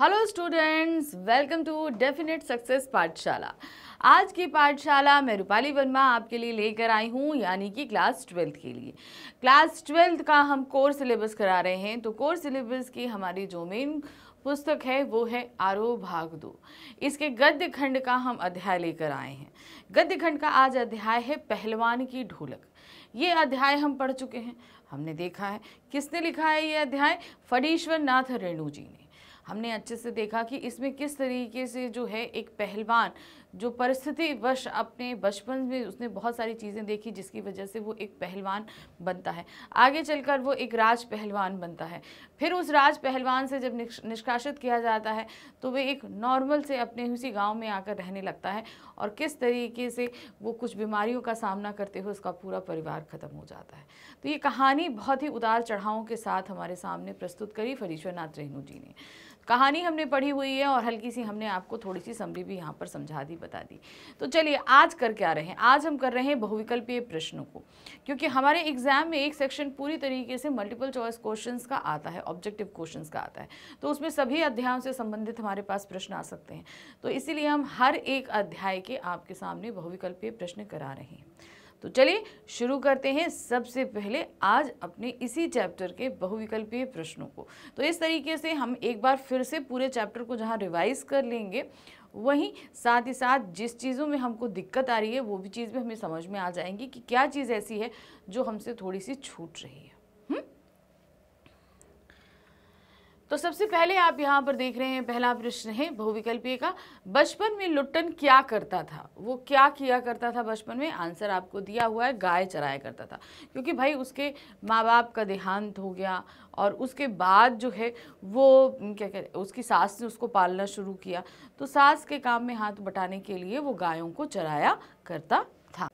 Hello students, welcome to definite success पाठशाला। आज की पाठशाला मैं रूपाली वर्मा आपके लिए लेकर आई हूँ, यानी कि क्लास 12th के लिए। क्लास 12th का हम कोर्स सिलेबस करा रहे हैं। तो कोर्स सिलेबस की हमारी जो मेन पुस्तक है वो है आरोह भाग 2। इसके गद्य खंड का हम अध्याय लेकर आए हैं। गद्य खंड का आज अध्याय है पहलवान की ढोलक। ये अध्याय हम पढ़ चुके हैं, हमने देखा है। किसने लिखा है ये अध्याय? फणीश्वर नाथ रेणु जी ने। हमने अच्छे से देखा कि इसमें किस तरीके से जो है एक पहलवान जो परिस्थिति वश अपने बचपन में उसने बहुत सारी चीज़ें देखी जिसकी वजह से वो एक पहलवान बनता है। आगे चलकर वो एक राज पहलवान बनता है। फिर उस राज पहलवान से जब निष्कासित किया जाता है तो वे एक नॉर्मल से अपने उसी गांव में आकर रहने लगता है और किस तरीके से वो कुछ बीमारियों का सामना करते हुए उसका पूरा परिवार खत्म हो जाता है। तो ये कहानी बहुत ही उतार चढ़ावों के साथ हमारे सामने प्रस्तुत करी फणीश्वर नाथ रेणु जी ने। कहानी हमने पढ़ी हुई है और हल्की सी हमने आपको थोड़ी सी समरी भी यहाँ पर समझा दी, बता दी। तो चलिए आज कर क्या रहे हैं? आज हम कर रहे हैं बहुविकल्पीय प्रश्नों को, क्योंकि हमारे एग्जाम में एक सेक्शन पूरी तरीके से मल्टीपल चॉइस क्वेश्चंस का आता है, ऑब्जेक्टिव क्वेश्चंस का आता है। तो उसमें सभी अध्यायों से संबंधित हमारे पास प्रश्न आ सकते हैं। तो इसीलिए हम हर एक अध्याय के आपके सामने बहुविकल्पीय प्रश्न करा रहे हैं। तो चलिए शुरू करते हैं सबसे पहले आज अपने इसी चैप्टर के बहुविकल्पीय प्रश्नों को। तो इस तरीके से हम एक बार फिर से पूरे चैप्टर को जहां रिवाइज कर लेंगे, वहीं साथ ही साथ जिस चीज़ों में हमको दिक्कत आ रही है वो भी चीज़ भी हमें समझ में आ जाएंगी कि क्या चीज़ ऐसी है जो हमसे थोड़ी सी छूट रही है। तो सबसे पहले आप यहाँ पर देख रहे हैं, पहला प्रश्न है बहुविकल्पीय का। बचपन में लुट्टन क्या करता था? वो क्या किया करता था बचपन में? आंसर आपको दिया हुआ है, गाय चराया करता था। क्योंकि भाई उसके माँ बाप का देहांत हो गया और उसके बाद जो है वो क्या कहते, उसकी सास ने उसको पालना शुरू किया, तो सास के काम में हाथ बटाने के लिए वो गायों को चराया करता था।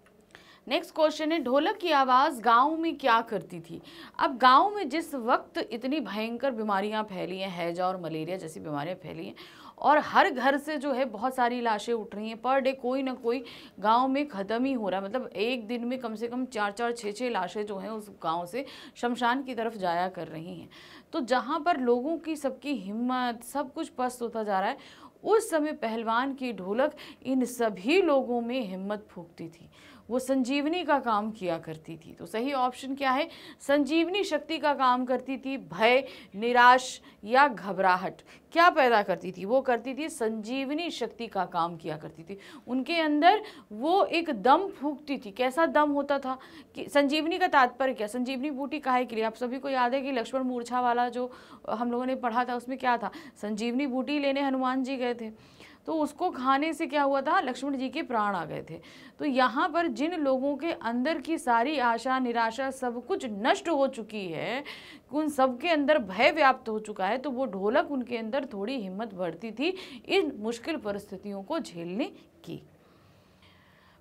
नेक्स्ट क्वेश्चन है, ढोलक की आवाज़ गांव में क्या करती थी? अब गांव में जिस वक्त इतनी भयंकर बीमारियां फैली हैं, हैजा और मलेरिया जैसी बीमारियां फैली हैं और हर घर से जो है बहुत सारी लाशें उठ रही हैं, पर डे कोई ना कोई गांव में ख़त्म ही हो रहा है। मतलब एक दिन में कम से कम 4-4, 6-6 लाशें जो हैं उस गांव से शमशान की तरफ जाया कर रही हैं। तो जहाँ पर लोगों की सबकी हिम्मत सब कुछ पस्त होता जा रहा है, उस समय पहलवान की ढोलक इन सभी लोगों में हिम्मत फूंकती थी। वो संजीवनी का काम किया करती थी। तो सही ऑप्शन क्या है? संजीवनी शक्ति का काम करती थी। भय, निराश या घबराहट क्या पैदा करती थी? वो करती थी संजीवनी शक्ति का काम किया करती थी। उनके अंदर वो एक दम फूंकती थी। कैसा दम होता था कि संजीवनी का तात्पर्य क्या? संजीवनी बूटी काहे के लिए? आप सभी को याद है कि लक्ष्मण मूर्छा वाला जो हम लोगों ने पढ़ा था, उसमें क्या था? संजीवनी बूटी लेने हनुमान जी गए थे, तो उसको खाने से क्या हुआ था? लक्ष्मण जी के प्राण आ गए थे। तो यहाँ पर जिन लोगों के अंदर की सारी आशा निराशा सब कुछ नष्ट हो चुकी है, उन सब के अंदर भय व्याप्त हो चुका है, तो वो ढोलक उनके अंदर थोड़ी हिम्मत बढ़ती थी इन मुश्किल परिस्थितियों को झेलने की।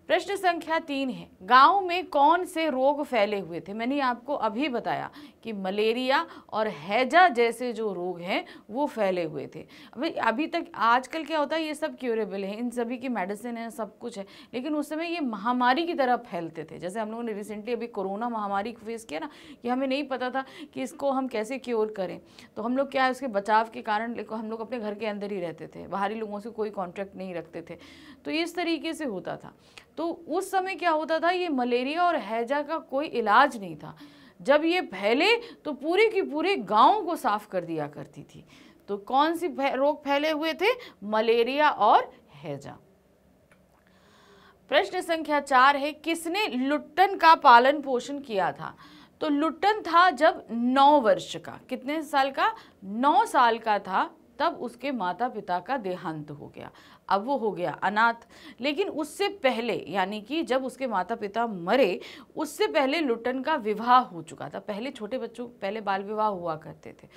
प्रश्न संख्या 3 है, गांव में कौन से रोग फैले हुए थे? मैंने आपको अभी बताया कि मलेरिया और हैजा जैसे जो रोग हैं वो फैले हुए थे। अभी तक आजकल क्या होता है, ये सब क्यूरेबल है, इन सभी की मेडिसिन है, सब कुछ है, लेकिन उस समय ये महामारी की तरह फैलते थे। जैसे हम लोगों ने रिसेंटली अभी कोरोना महामारी को फेस किया ना, कि हमें नहीं पता था कि इसको हम कैसे क्योर करें, तो हम लोग क्या है उसके बचाव के कारण हम लोग अपने घर के अंदर ही रहते थे, बाहरी लोगों से कोई कॉन्टैक्ट नहीं रखते थे। तो इस तरीके से होता था। तो उस समय क्या होता था, ये मलेरिया और हैजा का कोई इलाज नहीं था। जब ये फैले तो पूरे की पूरे गांव को साफ कर दिया करती थी। तो कौन सी रोग फैले हुए थे? मलेरिया और हैजा। प्रश्न संख्या 4 है, किसने लुट्टन का पालन पोषण किया था? तो लुट्टन था जब 9 वर्ष का, कितने साल का? 9 साल का था, तब उसके माता पिता का देहांत हो गया। अब वो हो गया अनाथ। लेकिन उससे पहले, यानी कि जब उसके माता पिता मरे, उससे पहले लुट्टन का विवाह हो चुका था। पहले छोटे बच्चों पहले बाल विवाह हुआ करते थे,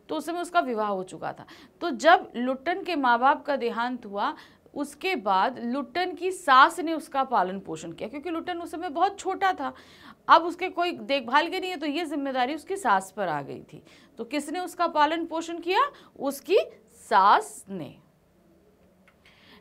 तो उस समय उसका विवाह हो चुका था। तो जब लुट्टन के माँ बाप का देहांत हुआ, उसके बाद लुट्टन की सास ने उसका पालन पोषण किया, क्योंकि लुट्टन उस समय बहुत छोटा था, अब उसके कोई देखभाल के नहीं है, तो ये जिम्मेदारी उसकी सास पर आ गई थी। तो किसने उसका पालन पोषण किया? उसकी सास ने।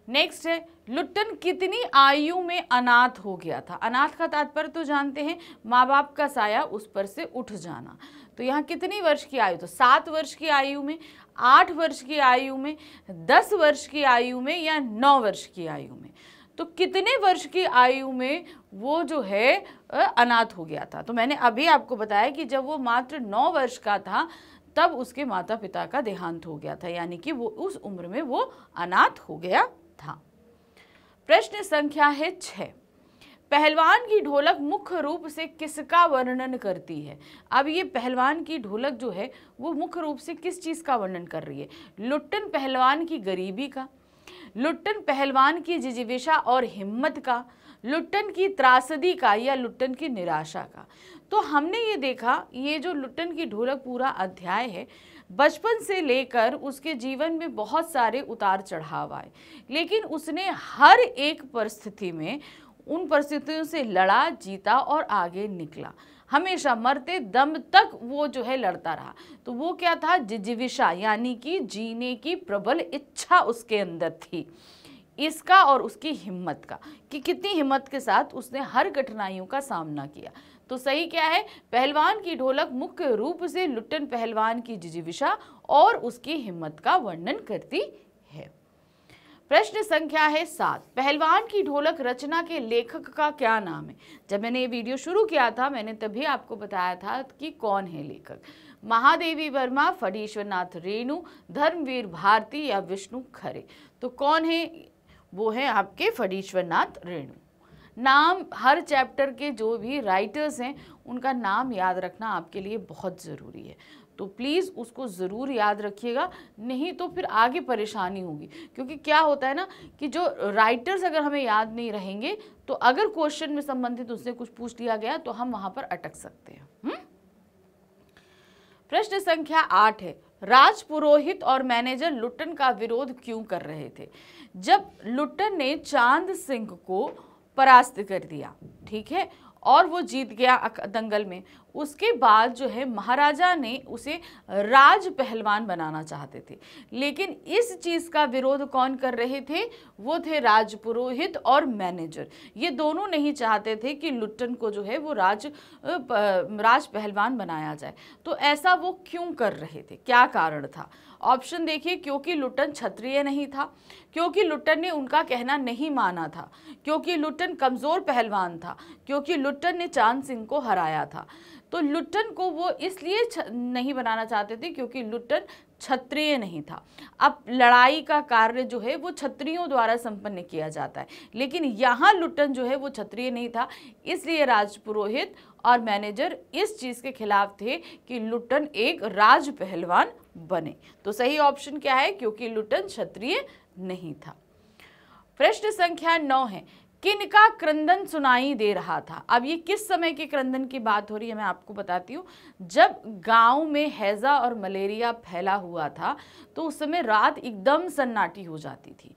नेक्स्ट है, लुट्टन कितनी आयु में अनाथ हो गया था। अनाथ का तात्पर्य तो जानते हैं, माँ बाप का साया उस पर से उठ जाना। तो यहाँ कितनी वर्ष की आयु, तो 7 वर्ष की आयु में, 8 वर्ष की आयु में, 10 वर्ष की आयु में या 9 वर्ष की आयु में। तो कितने वर्ष की आयु में वो जो है अनाथ हो गया था। तो मैंने अभी आपको बताया कि जब वो मात्र 9 वर्ष का था तब उसके माता पिता का देहांत हो गया था, यानी कि वो उस उम्र में वो अनाथ हो गया था। प्रश्न संख्या है 6, पहलवान की ढोलक मुख्य रूप से किसका वर्णन करती है। अब ये पहलवान की ढोलक जो है वो मुख्य रूप से किस चीज का वर्णन कर रही है। लुट्टन पहलवान की गरीबी का, लुट्टन पहलवान की जिजीविषा और हिम्मत का, लुट्टन की त्रासदी का या लुट्टन की निराशा का। तो हमने ये देखा, ये जो लुट्टन की ढोलक पूरा अध्याय है, बचपन से लेकर उसके जीवन में बहुत सारे उतार चढ़ाव आए, लेकिन उसने हर एक परिस्थिति में उन परिस्थितियों से लड़ा, जीता और आगे निकला। हमेशा मरते दम तक वो जो है लड़ता रहा। तो वो क्या था, जिजीविषा, यानी कि जीने की प्रबल इच्छा उसके अंदर थी। इसका और उसकी हिम्मत का, कि कितनी हिम्मत के साथ उसने हर कठिनाइयों का सामना किया। तो सही क्या है, पहलवान की ढोलक मुख्य रूप से लुट्टन पहलवान की जिजीविषा और उसकी हिम्मत का वर्णन करती है। प्रश्न संख्या है 7, पहलवान की ढोलक रचना के लेखक का क्या नाम है। जब मैंने ये वीडियो शुरू किया था मैंने तभी आपको बताया था कि कौन है लेखक। महादेवी वर्मा, फणीश्वरनाथ रेणु, धर्मवीर भारती या विष्णु खरे। तो कौन है, वो है आपके फणीश्वरनाथ रेणु। नाम, हर चैप्टर के जो भी राइटर्स हैं उनका नाम याद रखना आपके लिए बहुत ज़रूरी है। तो प्लीज़ उसको ज़रूर याद रखिएगा, नहीं तो फिर आगे परेशानी होगी। क्योंकि क्या होता है ना कि जो राइटर्स अगर हमें याद नहीं रहेंगे तो अगर क्वेश्चन में संबंधित उससे कुछ पूछ लिया गया तो हम वहाँ पर अटक सकते हैं। प्रश्न संख्या 8 है, राजपुरोहित और मैनेजर लुट्टन का विरोध क्यों कर रहे थे। जब लुट्टन ने चांद सिंह को परास्त कर दिया, ठीक है, और वो जीत गया दंगल में, उसके बाद जो है महाराजा ने उसे राज पहलवान बनाना चाहते थे। लेकिन इस चीज़ का विरोध कौन कर रहे थे, वो थे राजपुरोहित और मैनेजर। ये दोनों नहीं चाहते थे कि लुट्टन को जो है वो राज पहलवान बनाया जाए। तो ऐसा वो क्यों कर रहे थे, क्या कारण था। ऑप्शन देखिए, क्योंकि लुट्टन क्षत्रिय नहीं था, क्योंकि लुट्टन ने उनका कहना नहीं माना था, क्योंकि लुट्टन कमज़ोर पहलवान था, क्योंकि लुट्टन ने चांद सिंह को हराया था। तो लुट्टन को वो इसलिए नहीं बनाना चाहते थे क्योंकि लुट्टन क्षत्रिय नहीं था। अब लड़ाई का कार्य जो है वो क्षत्रियों द्वारा संपन्न किया जाता है, लेकिन यहाँ लुट्टन जो है वो क्षत्रिय नहीं था, इसलिए राजपुरोहित और मैनेजर इस चीज़ के खिलाफ थे कि लुट्टन एक राज पहलवान बने। तो सही ऑप्शन क्या है, क्योंकि लुट्टन क्षत्रिय नहीं था। प्रश्न संख्या 9 है, किनका क्रंदन सुनाई दे रहा था। अब ये किस समय के क्रंदन की बात हो रही है मैं आपको बताती हूँ। जब गांव में हैजा और मलेरिया फैला हुआ था तो उस समय रात एकदम सन्नाटी हो जाती थी,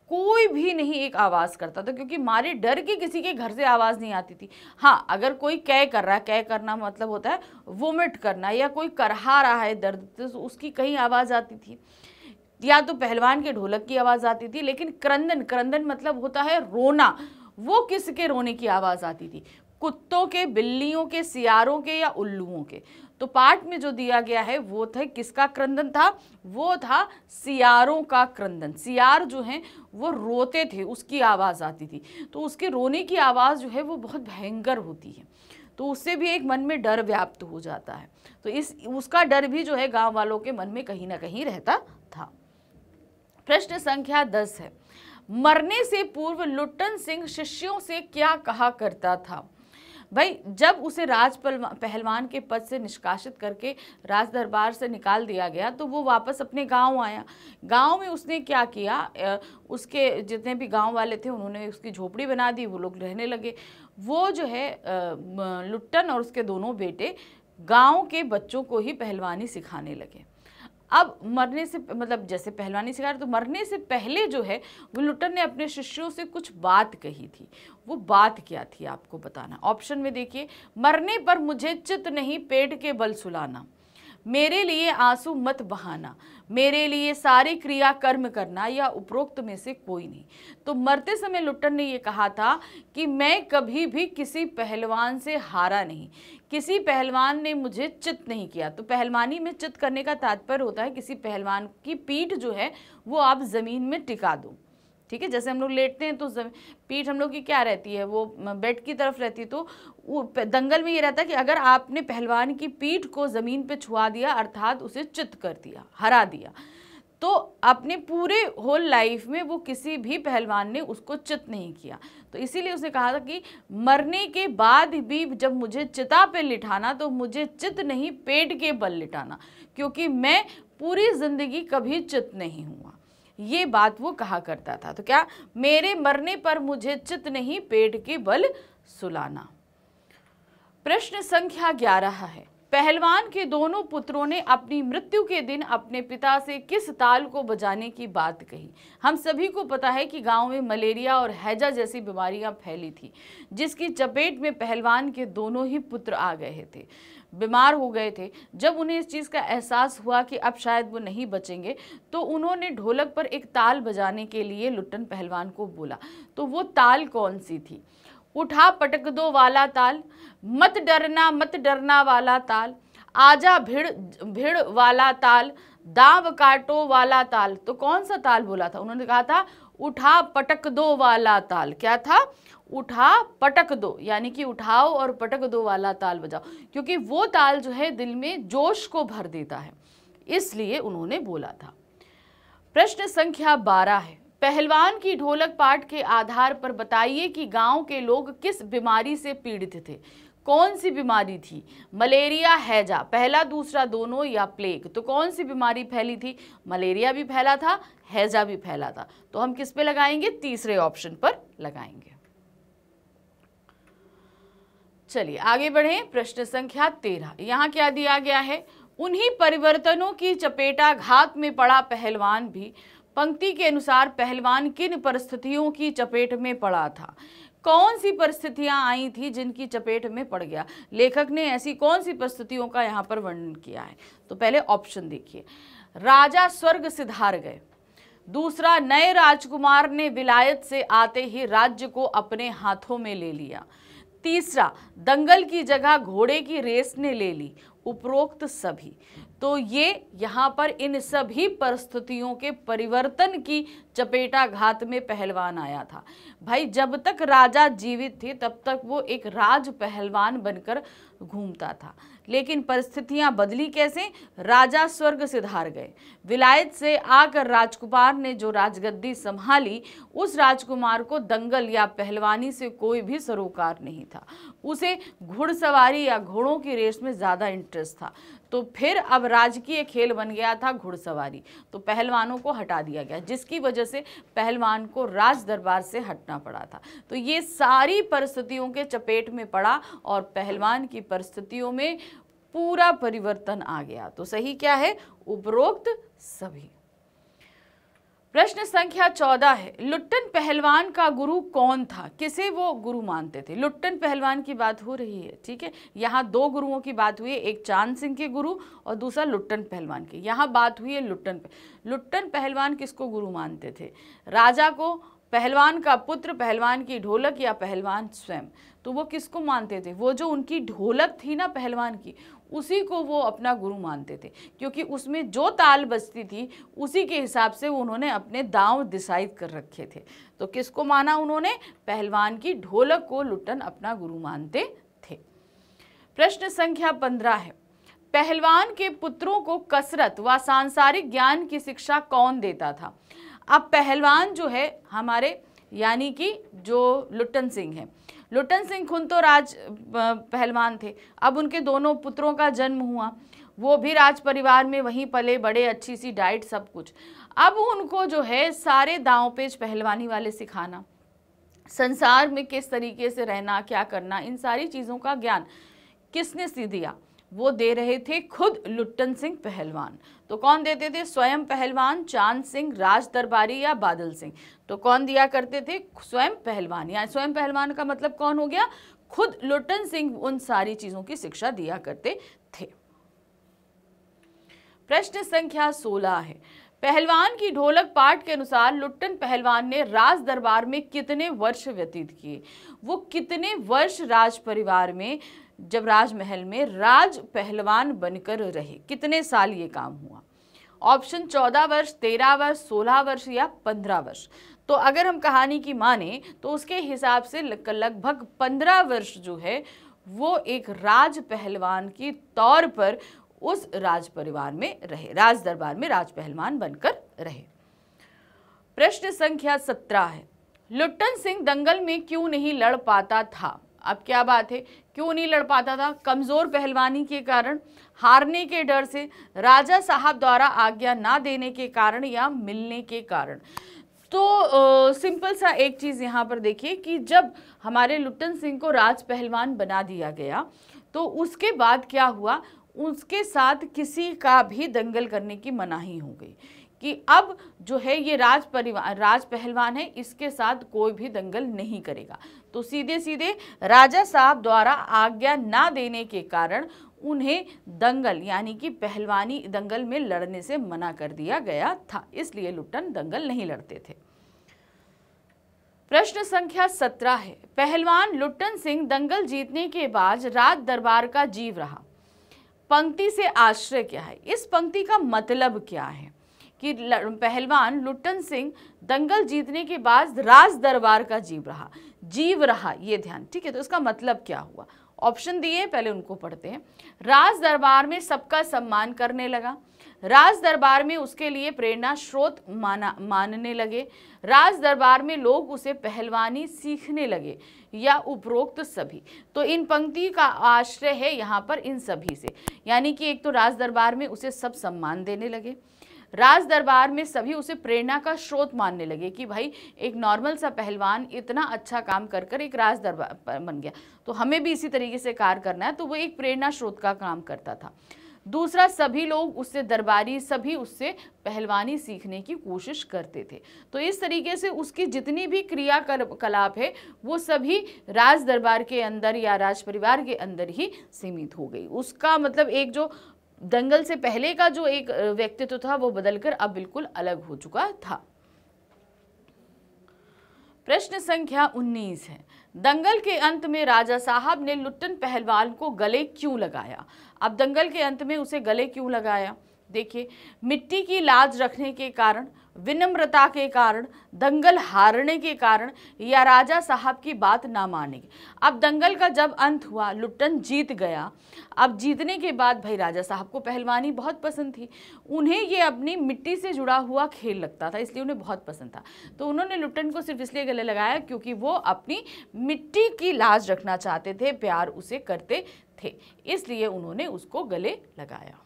कोई भी नहीं एक आवाज़ करता था, क्योंकि मारे डर के किसी के घर से आवाज़ नहीं आती थी। हाँ, अगर कोई कै कर रहा है, कै करना मतलब होता है वोमिट करना, या कोई करहा रहा है दर्द, तो उसकी कहीं आवाज़ आती थी, या तो पहलवान के ढोलक की आवाज़ आती थी। लेकिन क्रंदन, क्रंदन मतलब होता है रोना, वो किसके रोने की आवाज़ आती थी, कुत्तों के, बिल्लियों के, सियारों के या उल्लुओं के। तो पाठ में जो दिया गया है वो था, किसका क्रंदन था, वो था सियारों का क्रंदन। सियार जो हैं वो रोते थे, उसकी आवाज़ आती थी। तो उसके रोने की आवाज़ जो है वो बहुत भयंकर होती है, तो उससे भी एक मन में डर व्याप्त हो जाता है। तो उसका डर भी जो है गांव वालों के मन में कहीं ना कहीं रहता था। प्रश्न संख्या 10 है, मरने से पूर्व लुट्टन सिंह शिष्यों से क्या कहा करता था। भाई, जब उसे राज पहलवान के पद से निष्कासित करके राज दरबार से निकाल दिया गया तो वो वापस अपने गांव आया। गांव में उसने क्या किया, उसके जितने भी गांव वाले थे उन्होंने उसकी झोपड़ी बना दी, वो लोग रहने लगे। वो जो है लुट्टन और उसके दोनों बेटे गांव के बच्चों को ही पहलवानी सिखाने लगे। अब मरने से, मतलब जैसे पहलवानी सिखा रहे, तो मरने से पहले जो है वो लुट्टन ने अपने शिष्यों से कुछ बात कही थी। वो बात क्या थी आपको बताना। ऑप्शन में देखिए, मरने पर मुझे चित नहीं पेट के बल सुलाना, मेरे लिए आंसू मत बहाना, मेरे लिए सारे क्रिया कर्म करना, या उपरोक्त में से कोई नहीं। तो मरते समय लुट्टन ने ये कहा था कि मैं कभी भी किसी पहलवान से हारा नहीं, किसी पहलवान ने मुझे चित नहीं किया। तो पहलवानी में चित करने का तात्पर्य होता है किसी पहलवान की पीठ जो है वो आप जमीन में टिका दो, ठीक है। जैसे हम लोग लेटते हैं तो पीठ हम लोग की क्या रहती है, वो बेड की तरफ रहती है। तो दंगल में ये रहता है कि अगर आपने पहलवान की पीठ को जमीन पे छुआ दिया, अर्थात उसे चित कर दिया, हरा दिया, तो अपने पूरे होल लाइफ में वो किसी भी पहलवान ने उसको चित नहीं किया। तो इसीलिए उसने कहा था कि मरने के बाद भी जब मुझे चिता पे लिटाना तो मुझे चित नहीं पेट के बल लिटाना, क्योंकि मैं पूरी जिंदगी कभी चित नहीं हुआ। ये बात वो कहा करता था। तो क्या, मेरे मरने पर मुझे चित नहीं पेट के बल सुलाना। प्रश्न संख्या 11 है, पहलवान के दोनों पुत्रों ने अपनी मृत्यु के दिन अपने पिता से किस ताल को बजाने की बात कही। हम सभी को पता है कि गांव में मलेरिया और हैजा जैसी बीमारियां फैली थी, जिसकी चपेट में पहलवान के दोनों ही पुत्र आ गए थे, बीमार हो गए थे। जब उन्हें इस चीज़ का एहसास हुआ कि अब शायद वो नहीं बचेंगे, तो उन्होंने ढोलक पर एक ताल बजाने के लिए लुट्टन पहलवान को बोला। तो वो ताल कौन सी थी? उठा पटक दो वाला ताल, मत डरना वाला ताल, आजा भिड़ वाला ताल, दाव काटो वाला ताल। तो कौन सा ताल बोला था? उन्होंने कहा था उठा पटक दो वाला ताल। क्या था? उठा पटक दो, यानी कि उठाओ और पटक दो वाला ताल बजाओ, क्योंकि वो ताल जो है दिल में जोश को भर देता है, इसलिए उन्होंने बोला था। प्रश्न संख्या 12 है, पहलवान की ढोलक पाठ के आधार पर बताइए कि गांव के लोग किस बीमारी से पीड़ित थे। कौन सी बीमारी थी? मलेरिया, हैजा, पहला दूसरा दोनों, या प्लेग। तो कौन सी बीमारी फैली थी? मलेरिया भी फैला था, हैजा भी फैला था। तो हम किस पे लगाएंगे? तीसरे ऑप्शन पर लगाएंगे। चलिए आगे बढ़े। प्रश्न संख्या 13, यहाँ क्या दिया गया है? उन्हीं परिवर्तनों की चपेटाघात में पड़ा पहलवान भी। पंक्ति के अनुसार पहलवान किन परिस्थितियों की चपेट में पड़ा था? कौन सी परिस्थितियां आई थी जिनकी चपेट में पड़ गया? लेखक ने ऐसी कौन सी परिस्थितियों का यहाँ पर वर्णन किया है? तो पहले ऑप्शन देखिए, राजा स्वर्ग सिधार गए, दूसरा नए राजकुमार ने विलायत से आते ही राज्य को अपने हाथों में ले लिया, तीसरा दंगल की जगह घोड़े की रेस ने ले ली, उपरोक्त सभी। तो ये यहाँ पर इन सभी परिस्थितियों के परिवर्तन की चपेटाघात में पहलवान आया था। भाई जब तक राजा जीवित थे तब तक वो एक राज पहलवान बनकर घूमता था, लेकिन परिस्थितियां बदली कैसे? राजा स्वर्ग सिधार गए, विलायत से आकर राजकुमार ने जो राजगद्दी संभाली, उस राजकुमार को दंगल या पहलवानी से कोई भी सरोकार नहीं था, उसे घुड़सवारी या घोड़ों की रेस में ज्यादा इंटरेस्ट था। तो फिर अब राजकीय खेल बन गया था घुड़सवारी, तो पहलवानों को हटा दिया गया, जिसकी वजह से पहलवान को राज दरबार से हटना पड़ा था। तो ये सारी परिस्थितियों के चपेट में पड़ा और पहलवान की परिस्थितियों में पूरा परिवर्तन आ गया। तो सही क्या है? उपरोक्त सभी। प्रश्न संख्या 14 है, लुट्टन पहलवान का गुरु कौन था? किसे वो गुरु मानते थे? लुट्टन पहलवान की बात हो रही है, ठीक है। यहाँ दो गुरुओं की बात हुई है, एक चांद सिंह के गुरु और दूसरा लुट्टन पहलवान की। यहाँ बात हुई है लुट्टन पहलवान किसको गुरु मानते थे? राजा को, पहलवान का पुत्र, पहलवान की ढोलक, या पहलवान स्वयं? तो वो किसको मानते थे? वो जो उनकी ढोलक थी ना पहलवान की, उसी को वो अपना गुरु मानते थे, क्योंकि उसमें जो ताल बजती थी उसी के हिसाब से उन्होंने अपने दांव डिसाइड कर रखे थे। तो किसको माना उन्होंने? पहलवान की ढोलक को लुट्टन अपना गुरु मानते थे। प्रश्न संख्या 15 है, पहलवान के पुत्रों को कसरत व सांसारिक ज्ञान की शिक्षा कौन देता था? अब पहलवान जो है हमारे, यानी कि जो लुट्टन सिंह है, लुट्टन सिंह खुद तो राज पहलवान थे। अब उनके दोनों पुत्रों का जन्म हुआ, वो भी राज परिवार में वहीं पले बड़े, अच्छी सी डाइट, सब कुछ। अब उनको जो है सारे दांव पेच पहलवानी वाले सिखाना, संसार में किस तरीके से रहना, क्या करना, इन सारी चीज़ों का ज्ञान किसने सी दिया? वो दे रहे थे खुद लुट्टन सिंह पहलवान। तो कौन देते थे? स्वयं पहलवान, चांद सिंह, राज दरबारी या बादल सिंह। तो कौन दिया करते थे? स्वयं पहलवान। या स्वयं पहलवान का मतलब कौन हो गया? खुद लुट्टन सिंह उन सारी चीजों की शिक्षा दिया करते थे। प्रश्न संख्या 16 है, पहलवान की ढोलक पाठ के अनुसार लुट्टन पहलवान ने राज दरबार में कितने वर्ष व्यतीत किए? वो कितने वर्ष राज परिवार में, जब राजमहल में राज पहलवान बनकर रहे, कितने साल ये काम हुआ? ऑप्शन 14 वर्ष, 13 वर्ष, 16 वर्ष या 15 वर्ष। तो अगर हम कहानी की माने तो उसके हिसाब से लगभग 15 वर्ष जो है वो एक राज पहलवान की तौर पर उस राज परिवार में रहे, राज दरबार में राज पहलवान बनकर रहे। प्रश्न संख्या 17 है, लुट्टन सिंह दंगल में क्यों नहीं लड़ पाता था? अब क्या बात है, क्यों नहीं लड़ पाता था? कमजोर पहलवानी के कारण, हारने के डर से, राजा साहब द्वारा आज्ञा ना देने के कारण या मिलने के कारण? तो सिंपल सा एक चीज यहाँ पर देखिए कि जब हमारे लुट्टन सिंह को राज पहलवान बना दिया गया तो उसके बाद क्या हुआ, उसके साथ किसी का भी दंगल करने की मनाही हो गई कि अब जो है ये राज पहलवान है, इसके साथ कोई भी दंगल नहीं करेगा। तो सीधे सीधे राजा साहब द्वारा आज्ञा ना देने के कारण उन्हें दंगल यानी कि पहलवानी दंगल में लड़ने से मना कर दिया गया था, इसलिए लुट्टन दंगल नहीं लड़ते थे। प्रश्न संख्या 17 है, पहलवान लुट्टन सिंह दंगल जीतने के बाद राज दरबार का जीव रहा। पंक्ति से आश्रय क्या है? इस पंक्ति का मतलब क्या है कि पहलवान लुट्टन सिंह दंगल जीतने के बाद राज दरबार का जीव रहा, ये ध्यान, ठीक है। तो इसका मतलब क्या हुआ? ऑप्शन दिए, पहले उनको पढ़ते हैं। राज दरबार में सबका सम्मान करने लगा, राज दरबार में उसके लिए प्रेरणा स्रोत मानने लगे, राज दरबार में लोग उसे पहलवानी सीखने लगे, या उपरोक्त सभी। तो इन पंक्ति का आश्रय है यहाँ पर इन सभी से, यानी कि एक तो राज दरबार में उसे सब सम्मान देने लगे, राज दरबार में सभी उसे प्रेरणा का स्रोत मानने लगे कि भाई एक नॉर्मल सा पहलवान इतना अच्छा काम कर कर एक राज दरबार बन गया, तो हमें भी इसी तरीके से कार्य करना है। तो वो एक प्रेरणा स्रोत का काम करता था। दूसरा, सभी लोग उससे दरबारी, सभी उससे पहलवानी सीखने की कोशिश करते थे। तो इस तरीके से उसकी जितनी भी क्रियाकलाप है वो सभी राज दरबार के अंदर या राज परिवार के अंदर ही सीमित हो गई। उसका मतलब एक जो दंगल से पहले का जो एक व्यक्तित्व था वो बदलकर अब बिल्कुल अलग हो चुका था। प्रश्न संख्या 19 है, दंगल के अंत में राजा साहब ने लुट्टन पहलवान को गले क्यों लगाया? अब दंगल के अंत में उसे गले क्यों लगाया? देखिए, मिट्टी की लाज रखने के कारण, विनम्रता के कारण, दंगल हारने के कारण, या राजा साहब की बात ना माने। अब दंगल का जब अंत हुआ, लुट्टन जीत गया। अब जीतने के बाद भाई राजा साहब को पहलवानी बहुत पसंद थी, उन्हें ये अपनी मिट्टी से जुड़ा हुआ खेल लगता था, इसलिए उन्हें बहुत पसंद था। तो उन्होंने लुट्टन को सिर्फ इसलिए गले लगाया क्योंकि वो अपनी मिट्टी की लाज रखना चाहते थे, प्यार उसे करते थे, इसलिए उन्होंने उसको गले लगाया।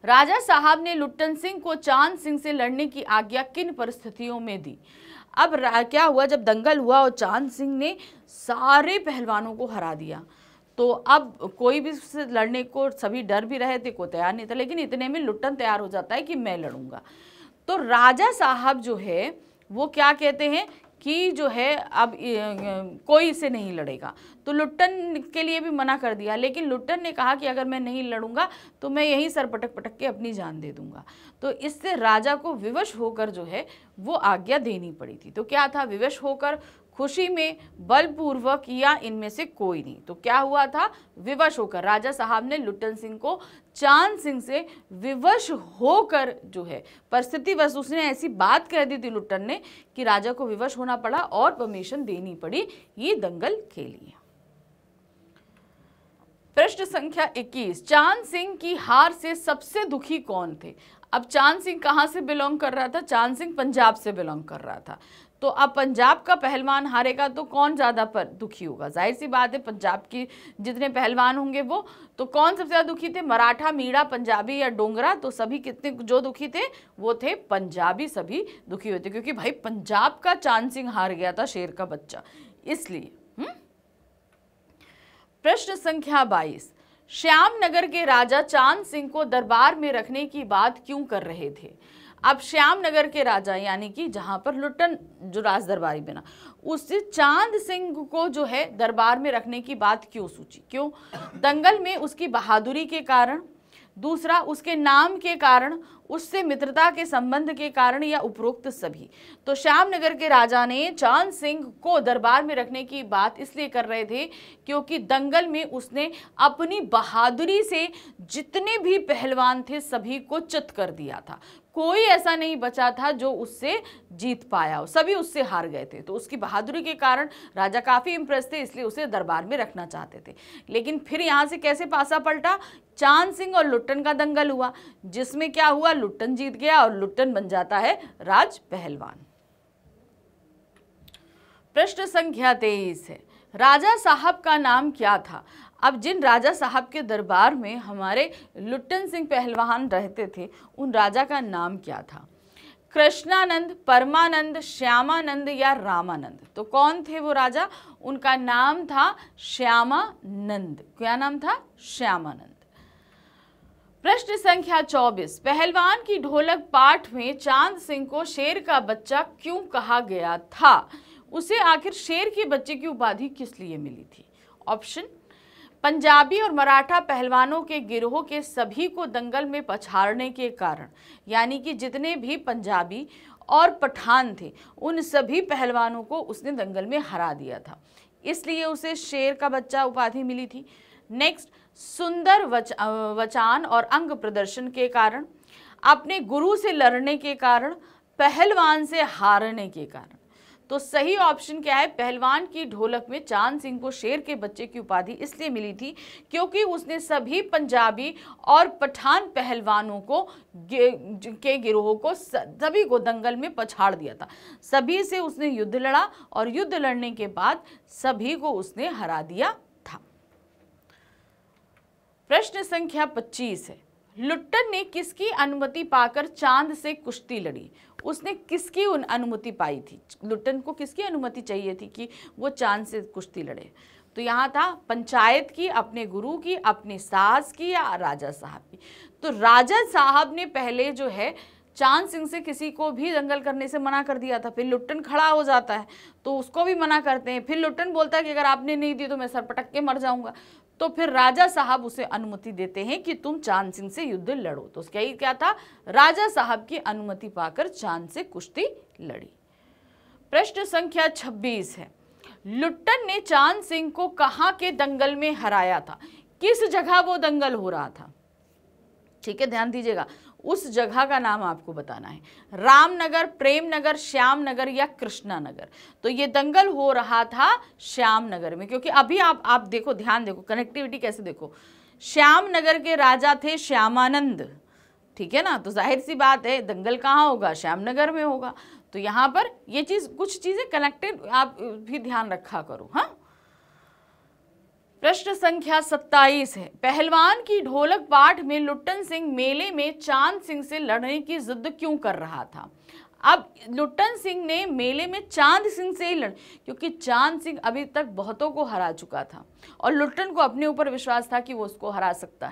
राजा साहब ने लुट्टन सिंह को चांद सिंह से लड़ने की आज्ञा किन परिस्थितियों में दी? अब क्या हुआ, जब दंगल हुआ और चांद सिंह ने सारे पहलवानों को हरा दिया, तो अब कोई भी उससे लड़ने को, सभी डर भी रहे थे, कोई तैयार नहीं था, लेकिन इतने में लुट्टन तैयार हो जाता है कि मैं लड़ूंगा। तो राजा साहब जो है वो क्या कहते हैं कि जो है अब कोई इसे नहीं लड़ेगा, तो लुट्टन के लिए भी मना कर दिया। लेकिन लुट्टन ने कहा कि अगर मैं नहीं लड़ूंगा तो मैं यहीं सर पटक पटक के अपनी जान दे दूंगा। तो इससे राजा को विवश होकर जो है वो आज्ञा देनी पड़ी थी। तो क्या था, विवश होकर, खुशी में, बलपूर्वक, या इनमें से कोई नहीं। तो क्या हुआ था, विवश होकर। राजा साहब ने लुट्टन सिंह को चांद सिंह से विवश होकर जो है, परिस्थिति बस उसने ऐसी बात कह दी थी लुट्टन ने कि राजा को विवश होना पड़ा और परमिशन देनी पड़ी ये दंगल के लिए। प्रश्न संख्या 21, चांद सिंह की हार से सबसे दुखी कौन थे? अब चांद सिंह कहां से बिलोंग कर रहा था? चांद सिंह पंजाब से बिलोंग कर रहा था। तो अब पंजाब का पहलवान हारेगा तो कौन ज्यादा पर दुखी होगा? जाहिर सी बात है, पंजाब की जितने पहलवान होंगे वो, तो कौन सबसे ज्यादा दुखी थे? मराठा, मीणा, पंजाबी या डोंगरा? तो सभी कितने जो दुखी थे वो थे पंजाबी, सभी दुखी होते, क्योंकि भाई पंजाब का चांद सिंह हार गया था, शेर का बच्चा, इसलिए। प्रश्न संख्या 22, श्यामनगर के राजा चांद सिंह को दरबार में रखने की बात क्यों कर रहे थे? अब श्यामनगर के राजा यानी कि जहां पर लुट्टन जो राज दरबारी बना, उससे चांद सिंह को जो है दरबार में रखने की बात क्यों सोची? क्यों? दंगल में उसकी बहादुरी के कारण, दूसरा उसके नाम के कारण, उससे मित्रता के संबंध के कारण, या उपरोक्त सभी। तो श्यामनगर के राजा ने चांद सिंह को दरबार में रखने की बात इसलिए कर रहे थे क्योंकि दंगल में उसने अपनी बहादुरी से जितने भी पहलवान थे सभी को चित कर दिया था। कोई ऐसा नहीं बचा था जो उससे जीत पाया हो, सभी उससे हार गए थे। तो उसकी बहादुरी के कारण राजा काफी इंप्रेस थे, इसलिए उसे दरबार में रखना चाहते थे। लेकिन फिर यहाँ से कैसे पासा पलटा, चांद सिंह और लुट्टन का दंगल हुआ, जिसमें क्या हुआ, लुट्टन जीत गया और लुट्टन बन जाता है राज पहलवान। प्रश्न संख्या 23 है, राजा साहब का नाम क्या था। अब जिन राजा साहब के दरबार में हमारे लुट्टन सिंह पहलवान रहते थे उन राजा का नाम क्या था। कृष्णानंद, परमानंद, श्यामानंद या रामानंद। तो कौन थे वो राजा, उनका नाम था श्यामानंद। क्या नाम था, श्यामानंद। प्रश्न संख्या 24, पहलवान की ढोलक पाठ में चांद सिंह को शेर का बच्चा क्यों कहा गया था। उसे आखिर शेर के बच्चे की उपाधि किस लिए मिली थी। ऑप्शन, पंजाबी और मराठा पहलवानों के गिरोह के सभी को दंगल में पछाड़ने के कारण, यानी कि जितने भी पंजाबी और पठान थे उन सभी पहलवानों को उसने दंगल में हरा दिया था, इसलिए उसे शेर का बच्चा उपाधि मिली थी। नेक्स्ट, सुंदर वचान और अंग प्रदर्शन के कारण, अपने गुरु से लड़ने के कारण, पहलवान से हारने के कारण। तो सही ऑप्शन क्या है, पहलवान की ढोलक में चांद सिंह को शेर के बच्चे की उपाधि इसलिए मिली थी क्योंकि उसने सभी पंजाबी और पठान पहलवानों को के गिरोह को सभी को दंगल में पछाड़ दिया था। सभी से उसने युद्ध लड़ा और युद्ध लड़ने के बाद सभी को उसने हरा दिया था। प्रश्न संख्या 25 है, लुट्टन ने किसकी अनुमति पाकर चांद से कुश्ती लड़ी। उसने किसकी अनुमति पाई थी, लुट्टन को किसकी अनुमति चाहिए थी कि वो चांद से कुश्ती लड़े। तो यहाँ था पंचायत की, अपने गुरु की, अपनी सास की, या राजा साहब की। तो राजा साहब ने पहले जो है चांद सिंह से किसी को भी दंगल करने से मना कर दिया था। फिर लुट्टन खड़ा हो जाता है तो उसको भी मना करते हैं। फिर लुट्टन बोलता है कि अगर आपने नहीं दी तो मैं सर पटक के मर जाऊंगा। तो फिर राजा साहब उसे अनुमति देते हैं कि तुम चांद सिंह से युद्ध लड़ो। तो क्या था, राजा साहब की अनुमति पाकर चांद से कुश्ती लड़ी। प्रश्न संख्या 26 है, लुट्टन ने चांद सिंह को कहां के दंगल में हराया था। किस जगह वो दंगल हो रहा था, ठीक है, ध्यान दीजिएगा। उस जगह का नाम आपको बताना है, रामनगर, प्रेमनगर, श्यामनगर या कृष्णानगर। तो ये दंगल हो रहा था श्यामनगर में, क्योंकि अभी आप देखो, ध्यान देखो, कनेक्टिविटी कैसे देखो। श्यामनगर के राजा थे श्यामानंद, ठीक है ना, तो जाहिर सी बात है दंगल कहाँ होगा, श्यामनगर में होगा। तो यहाँ पर ये चीज, कुछ चीजें कनेक्टेड आप भी ध्यान रखा करो। हाँ, प्रश्न संख्या 27 है, पहलवान की ढोलक पाठ में लुट्टन सिंह मेले में चांद सिंह से लड़ने की जिद क्यों कर रहा था। अब लुट्टन सिंह ने मेले में चांद सिंह से ही क्योंकि चांद सिंह अभी तक बहुतों को हरा चुका था और लुट्टन को अपने ऊपर विश्वास था कि वो उसको हरा सकता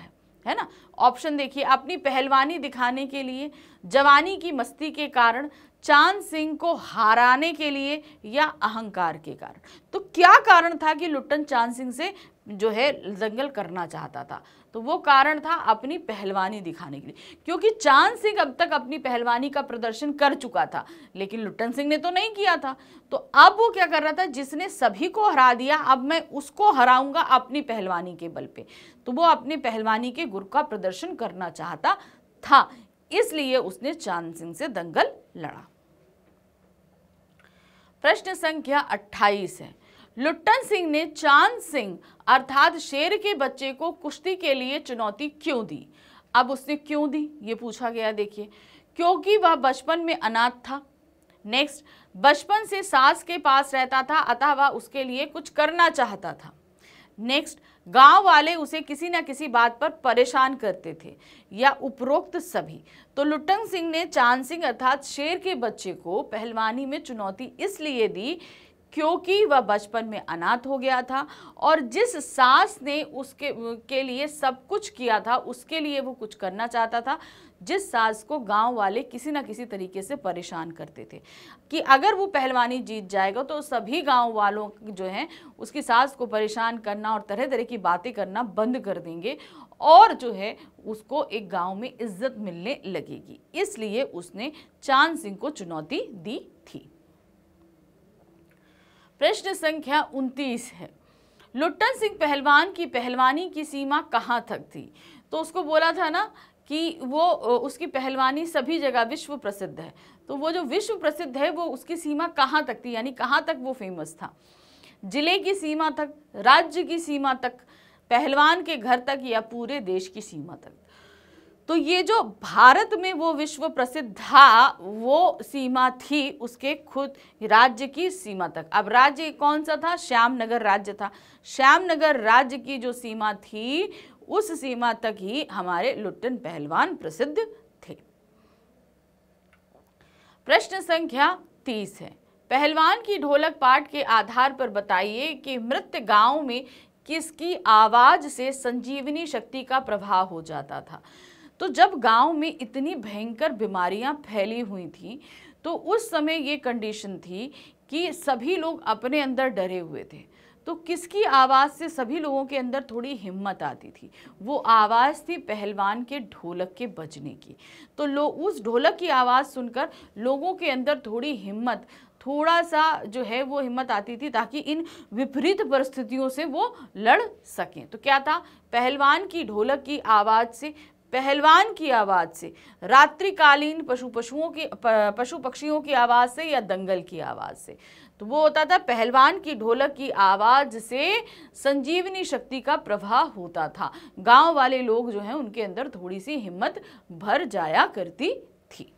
है ना। ऑप्शन देखिए, अपनी पहलवानी दिखाने के लिए, जवानी की मस्ती के कारण, चांद सिंह को हराने के लिए, या अहंकार के कारण। तो क्या कारण था कि लुट्टन चांद सिंह से जो है दंगल करना चाहता था। तो वो कारण था अपनी पहलवानी दिखाने के लिए, क्योंकि चांद सिंह अब तक अपनी पहलवानी का प्रदर्शन कर चुका था लेकिन लुट्टन सिंह ने तो नहीं किया था। तो अब वो क्या कर रहा था, जिसने सभी को हरा दिया अब मैं उसको हराऊंगा अपनी पहलवानी के बल पे। तो वो अपनी पहलवानी के गुर का प्रदर्शन करना चाहता था, इसलिए उसने चांद सिंह से दंगल लड़ा। प्रश्न संख्या 28 है, लुट्टन सिंह ने चांद सिंह अर्थात शेर के बच्चे को कुश्ती के लिए चुनौती क्यों दी। अब उसने क्यों दी ये पूछा गया। देखिए, क्योंकि वह बचपन में अनाथ था। नेक्स्ट, बचपन से सास के पास रहता था अतः वह उसके लिए कुछ करना चाहता था। नेक्स्ट, गांव वाले उसे किसी न किसी बात पर परेशान करते थे, या उपरोक्त सभी। तो लुट्टन सिंह ने चांद सिंह अर्थात शेर के बच्चे को पहलवानी में चुनौती इसलिए दी क्योंकि वह बचपन में अनाथ हो गया था और जिस सास ने उसके के लिए सब कुछ किया था उसके लिए वो कुछ करना चाहता था। जिस सास को गांव वाले किसी ना किसी तरीके से परेशान करते थे कि अगर वो पहलवानी जीत जाएगा तो सभी गांव वालों जो हैं उसकी सास को परेशान करना और तरह तरह की बातें करना बंद कर देंगे और जो है उसको एक गांव में इज्जत मिलने लगेगी, इसलिए उसने चांद सिंह को चुनौती दी थी। प्रश्न संख्या 29 है, लुट्टन सिंह पहलवान की पहलवानी की सीमा कहाँ तक थी? तो उसको बोला था ना कि वो उसकी पहलवानी सभी जगह विश्व प्रसिद्ध है, तो वो जो विश्व प्रसिद्ध है वो उसकी सीमा कहाँ तक थी, यानी कहाँ तक वो फेमस था? जिले की सीमा तक, राज्य की सीमा तक, पहलवान के घर तक, या पूरे देश की सीमा तक? तो ये जो भारत में वो विश्व प्रसिद्ध था वो सीमा थी उसके खुद राज्य की सीमा तक। अब राज्य कौन सा था? श्यामनगर राज्य था। श्यामनगर राज्य की जो सीमा थी उस सीमा तक ही हमारे लुट्टन पहलवान प्रसिद्ध थे। प्रश्न संख्या 30 है, पहलवान की ढोलक पाठ के आधार पर बताइए कि मृत गांव में किसकी आवाज से संजीवनी शक्ति का प्रभाव हो जाता था? तो जब गांव में इतनी भयंकर बीमारियां फैली हुई थी तो उस समय ये कंडीशन थी कि सभी लोग अपने अंदर डरे हुए थे, तो किसकी आवाज़ से सभी लोगों के अंदर थोड़ी हिम्मत आती थी? वो आवाज़ थी पहलवान के ढोलक के बजने की। तो लोग उस ढोलक की आवाज़ सुनकर लोगों के अंदर थोड़ी हिम्मत, थोड़ा सा जो है वो हिम्मत आती थी ताकि इन विपरीत परिस्थितियों से वो लड़ सकें। तो क्या था? पहलवान की ढोलक की आवाज़ से, पहलवान की आवाज़ से, रात्रिकालीन पशु पक्षियों की आवाज़ से, या दंगल की आवाज़ से? तो वो होता था पहलवान की ढोलक की आवाज़ से संजीवनी शक्ति का प्रवाह होता था। गांव वाले लोग जो हैं उनके अंदर थोड़ी सी हिम्मत भर जाया करती थी।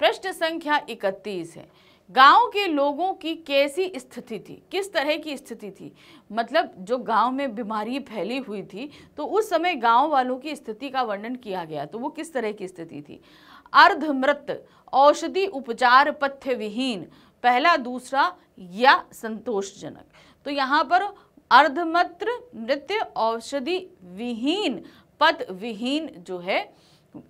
प्रश्न संख्या 31 है, गांव के लोगों की कैसी स्थिति थी? किस तरह की स्थिति थी? मतलब जो गांव में बीमारी फैली हुई थी तो उस समय गांव वालों की स्थिति का वर्णन किया गया, तो वो किस तरह की स्थिति थी? अर्धमृत, औषधि उपचार पथ्य विहीन, पहला दूसरा, या संतोषजनक? तो यहाँ पर अर्धमृत, मृत्य, औषधि विहीन, पथ विहीन जो है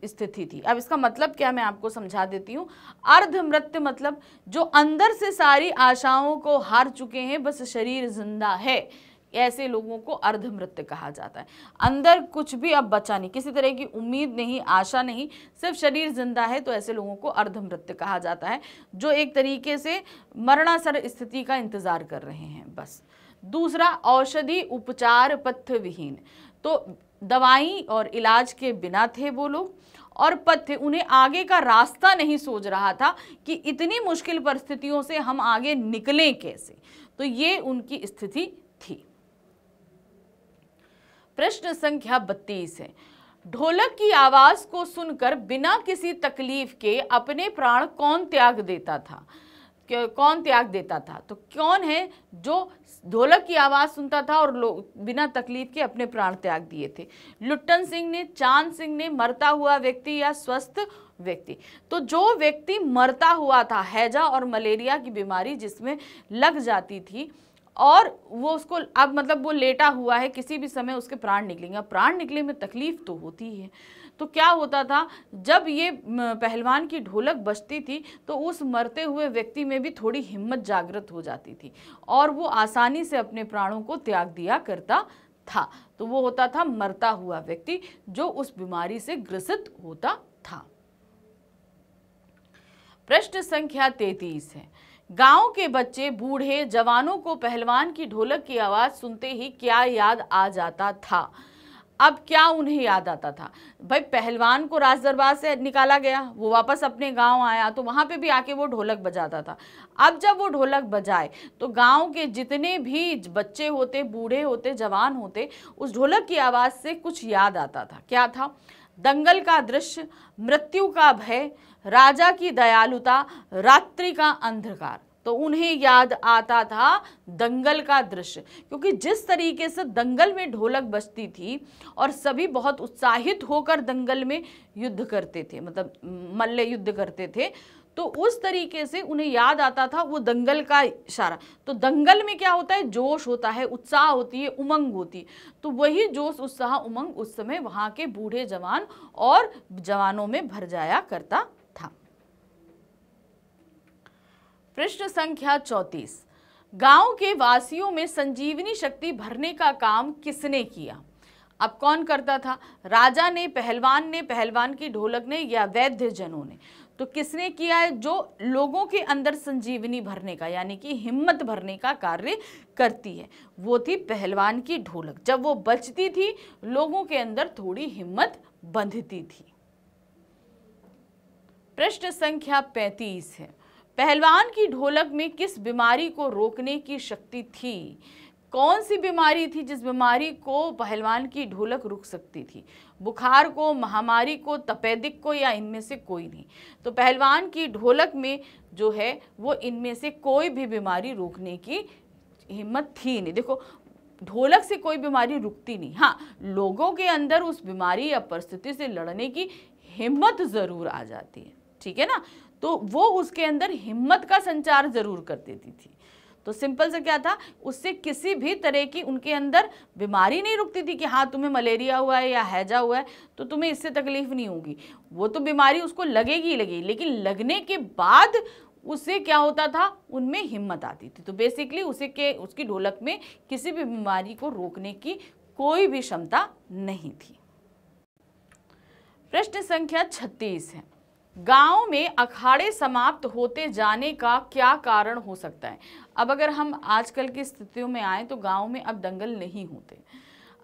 स्थिति थी। अब इसका मतलब क्या मैं आपको समझा देती हूँ। अर्धमृत्य मतलब जो अंदर से सारी आशाओं को हार चुके हैं, बस शरीर जिंदा है, ऐसे लोगों को अर्धमृत्य कहा जाता है। अंदर कुछ भी अब बचा नहीं, किसी तरह की उम्मीद नहीं, आशा नहीं, सिर्फ शरीर जिंदा है, तो ऐसे लोगों को अर्धमृत्य कहा जाता है, जो एक तरीके से मरणासन्न स्थिति का इंतजार कर रहे हैं बस। दूसरा, औषधि उपचार पथ्य विहीन, तो दवाई और इलाज के बिना थे वो लोग, और पथ्य, उन्हें आगे का रास्ता नहीं सूझ रहा था कि इतनी मुश्किल परिस्थितियों से हम आगे निकलें कैसे, तो ये उनकी स्थिति थी। प्रश्न संख्या 32 है, ढोलक की आवाज को सुनकर बिना किसी तकलीफ के अपने प्राण कौन त्याग देता था? कौन त्याग देता था? तो कौन है जो ढोलक की आवाज सुनता था और बिना तकलीफ के अपने प्राण त्याग दिए थे? लुट्टन सिंह ने, चांद सिंह ने, मरता हुआ व्यक्ति, या स्वस्थ व्यक्ति? तो जो व्यक्ति मरता हुआ था, हैजा और मलेरिया की बीमारी जिसमें लग जाती थी, और वो उसको अब मतलब वो लेटा हुआ है, किसी भी समय उसके प्राण निकलेंगे। प्राण निकले में तकलीफ तो होती है, तो क्या होता था, जब ये पहलवान की ढोलक बजती थी तो उस मरते हुए व्यक्ति में भी थोड़ी हिम्मत जागृत हो जाती थी और वो आसानी से अपने प्राणों को त्याग दिया करता था। तो वो होता था मरता हुआ व्यक्ति जो उस बीमारी से ग्रसित होता था। प्रश्न संख्या 33 है, गांव के बच्चे, बूढ़े, जवानों को पहलवान की ढोलक की आवाज सुनते ही क्या याद आ जाता था? अब क्या उन्हें याद आता था? भाई पहलवान को राज दरबार से निकाला गया, वो वापस अपने गांव आया, तो वहां पे भी आके वो ढोलक बजाता था। अब जब वो ढोलक बजाए तो गांव के जितने भी बच्चे होते, बूढ़े होते, जवान होते, उस ढोलक की आवाज से कुछ याद आता था। क्या था? दंगल का दृश्य, मृत्यु का भय, राजा की दयालुता, रात्रि का अंधकार। तो उन्हें याद आता था दंगल का दृश्य, क्योंकि जिस तरीके से दंगल में ढोलक बजती थी और सभी बहुत उत्साहित होकर दंगल में युद्ध करते थे, मतलब मल्ल युद्ध करते थे, तो उस तरीके से उन्हें याद आता था वो दंगल का इशारा। तो दंगल में क्या होता है? जोश होता है, उत्साह होती है, उमंग होती है। तो वही जोश, उत्साह, उमंग उस समय वहां के बूढ़े जवान और जवानों में भर जाया करता था। प्रश्न संख्या 34, गांव के वासियों में संजीवनी शक्ति भरने का काम किसने किया? अब कौन करता था? राजा ने, पहलवान की ढोलक ने, या वैद्य जनों ने? तो किसने किया है? जो लोगों के अंदर संजीवनी भरने का यानी कि हिम्मत भरने का कार्य करती है, वो थी पहलवान की ढोलक। जब वो बजती थी, लोगों के अंदर थोड़ी हिम्मत बंधती थी। प्रश्न संख्या 35 है, पहलवान की ढोलक में किस बीमारी को रोकने की शक्ति थी? कौन सी बीमारी थी जिस बीमारी को पहलवान की ढोलक रोक सकती थी? बुखार को, महामारी को, तपेदिक को, या इनमें से कोई नहीं? तो पहलवान की ढोलक में जो है वो इनमें से कोई भी बीमारी रोकने की हिम्मत थी नहीं। देखो, ढोलक से कोई बीमारी रुकती नहीं, हाँ, लोगों के अंदर उस बीमारी या परिस्थिति से लड़ने की हिम्मत जरूर आ जाती है, ठीक है ना? तो वो उसके अंदर हिम्मत का संचार जरूर कर देती थी। तो सिंपल से क्या था, उससे किसी भी तरह की उनके अंदर बीमारी नहीं रुकती थी कि हाँ तुम्हें मलेरिया हुआ है या हैजा हुआ है तो तुम्हें इससे तकलीफ नहीं होगी। वो तो बीमारी उसको लगेगी ही लगेगी, लेकिन लगने के बाद उससे क्या होता था, उनमें हिम्मत आती थी। तो बेसिकली उसकी ढोलक में किसी भी बीमारी को रोकने की कोई भी क्षमता नहीं थी। प्रश्न संख्या 36 है, गांव में अखाड़े समाप्त होते जाने का क्या कारण हो सकता है? अब अगर हम आजकल की स्थितियों में आए तो गांव में अब दंगल नहीं होते,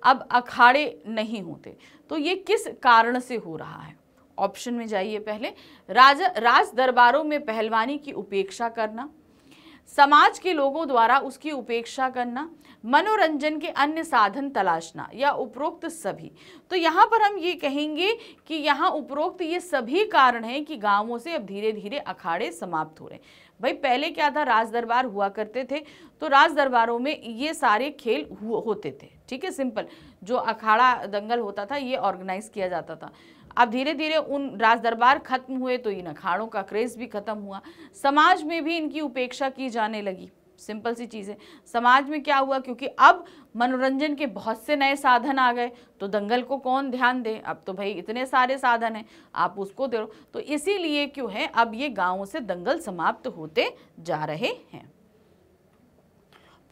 अब अखाड़े नहीं होते, तो ये किस कारण से हो रहा है? ऑप्शन में जाइए पहले। राज दरबारों में पहलवानी की उपेक्षा करना, समाज के लोगों द्वारा उसकी उपेक्षा करना, मनोरंजन के अन्य साधन तलाशना, या उपरोक्त सभी। तो यहाँ पर हम ये कहेंगे कि यहाँ उपरोक्त ये सभी कारण हैं कि गांवों से अब धीरे धीरे अखाड़े समाप्त हो रहे हैं। भाई पहले क्या था, राज दरबार हुआ करते थे, तो राज दरबारों में ये सारे खेल होते थे, ठीक है, सिंपल। जो अखाड़ा दंगल होता था ये ऑर्गेनाइज किया जाता था। अब धीरे धीरे उन राज दरबार खत्म हुए तो इन अखाड़ों का क्रेज भी खत्म हुआ, समाज में भी इनकी उपेक्षा की जाने लगी। सिंपल सी चीज़ है, समाज में क्या हुआ, क्योंकि अब मनोरंजन के बहुत से नए साधन आ गए तो दंगल को कौन ध्यान दे, अब तो भाई इतने सारे साधन हैं, आप उसको दे दो। तो इसीलिए क्यों है, अब ये गांवों से दंगल समाप्त होते जा रहे हैं।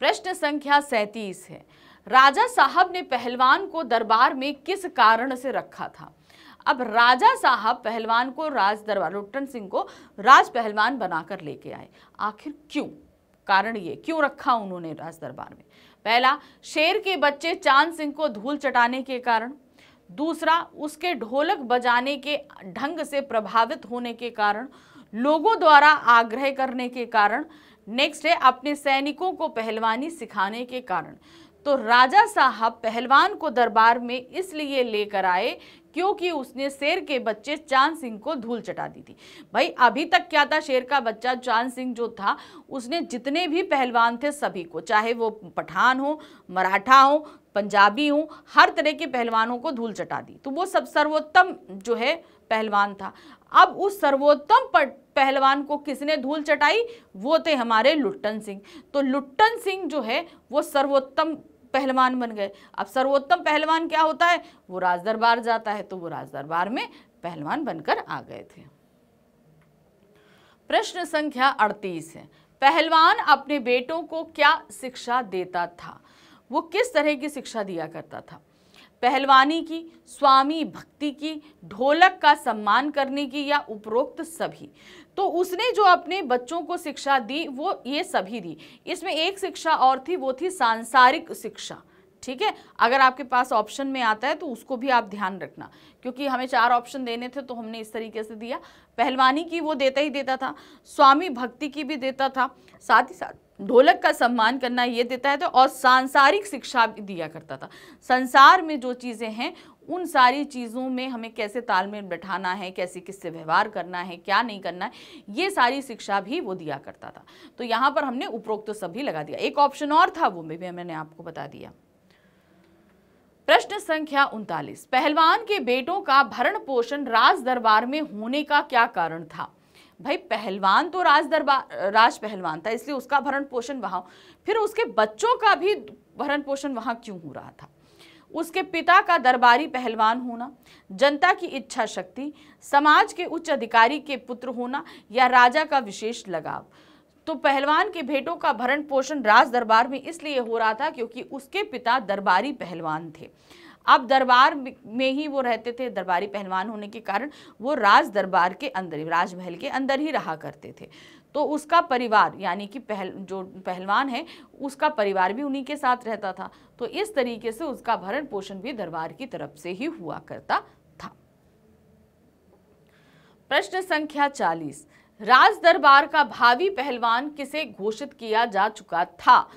प्रश्न संख्या 37 है, राजा साहब ने पहलवान को दरबार में किस कारण से रखा था? अब राजा साहब पहलवान को राज दरबार, लुट्टन सिंह को राज पहलवान बनाकर लेके आए, आखिर क्यों? कारण ये क्यों रखा उन्होंने राज दरबार में? पहला, शेर के बच्चे चांद सिंह को धूल चटाने के कारण। दूसरा, उसके ढोलक बजाने के ढंग से प्रभावित होने के कारण, लोगों द्वारा आग्रह करने के कारण। नेक्स्ट है, अपने सैनिकों को पहलवानी सिखाने के कारण। तो राजा साहब पहलवान को दरबार में इसलिए लेकर आए क्योंकि उसने शेर के बच्चे चांद सिंह को धूल चटा दी थी। भाई अभी तक क्या था, शेर का बच्चा चांद सिंह जो था उसने जितने भी पहलवान थे सभी को, चाहे वो पठान हो, मराठा हो, पंजाबी हो, हर तरह के पहलवानों को धूल चटा दी। तो वो सब सर्वोत्तम जो है पहलवान था। अब उस सर्वोत्तम पहलवान को किसने धूल चटाई? वो थे हमारे लुट्टन सिंह। तो लुट्टन सिंह जो है वो सर्वोत्तम पहलवान बन गए। अब सर्वोत्तम पहलवान क्या होता है, वो राज दरबार जाता है, तो वो राज दरबार में पहलवान बनकर आ गए थे। प्रश्न संख्या 38 है, पहलवान अपने बेटों को क्या शिक्षा देता था? वो किस तरह की शिक्षा दिया करता था? पहलवानी की, स्वामी भक्ति की, ढोलक का सम्मान करने की, या उपरोक्त सभी? तो उसने जो अपने बच्चों को शिक्षा दी वो ये सभी दी। इसमें एक शिक्षा और थी, वो थी सांसारिक शिक्षा, ठीक है। अगर आपके पास ऑप्शन में आता है तो उसको भी आप ध्यान रखना, क्योंकि हमें 4 ऑप्शन देने थे तो हमने इस तरीके से दिया। पहलवानी की वो देता ही देता था, स्वामी भक्ति की भी देता था, साथ ही साथ ढोलक का सम्मान करना ये देता है, तो और सांसारिक शिक्षा भी दिया करता था। संसार में जो चीज़ें हैं उन सारी चीज़ों में हमें कैसे तालमेल बैठाना है, कैसे किससे व्यवहार करना है, क्या नहीं करना है, ये सारी शिक्षा भी वो दिया करता था। तो यहाँ पर हमने उपरोक्त सभी लगा दिया। एक ऑप्शन और था, वो भी मैंने आपको बता दिया। प्रश्न संख्या 39, पहलवान के बेटों का भरण पोषण राज दरबार में होने का क्या कारण था? भाई पहलवान तो राज पहलवान था, इसलिए उसका भरण पोषण वहां, फिर उसके बच्चों का भी भरण पोषण वहां क्यों हो रहा था? उसके पिता का दरबारी पहलवान होना, जनता की इच्छा शक्ति, समाज के उच्च अधिकारी के पुत्र होना, या राजा का विशेष लगाव? तो पहलवान के बेटों का भरण पोषण राज दरबार में इसलिए हो रहा था क्योंकि उसके पिता दरबारी पहलवान थे। अब दरबार में ही वो रहते थे, दरबारी पहलवान होने के कारण वो राज दरबार के अंदर, राजमहल के अंदर ही रहा करते थे। तो उसका परिवार यानी कि जो पहलवान है उसका परिवार भी उन्हीं के साथ रहता था। तो इस तरीके से उसका भरण पोषण भी दरबार की तरफ से ही हुआ करता था। प्रश्न संख्या 40, राज दरबार का भावी पहलवान किसे घोषित किया जा चुका था?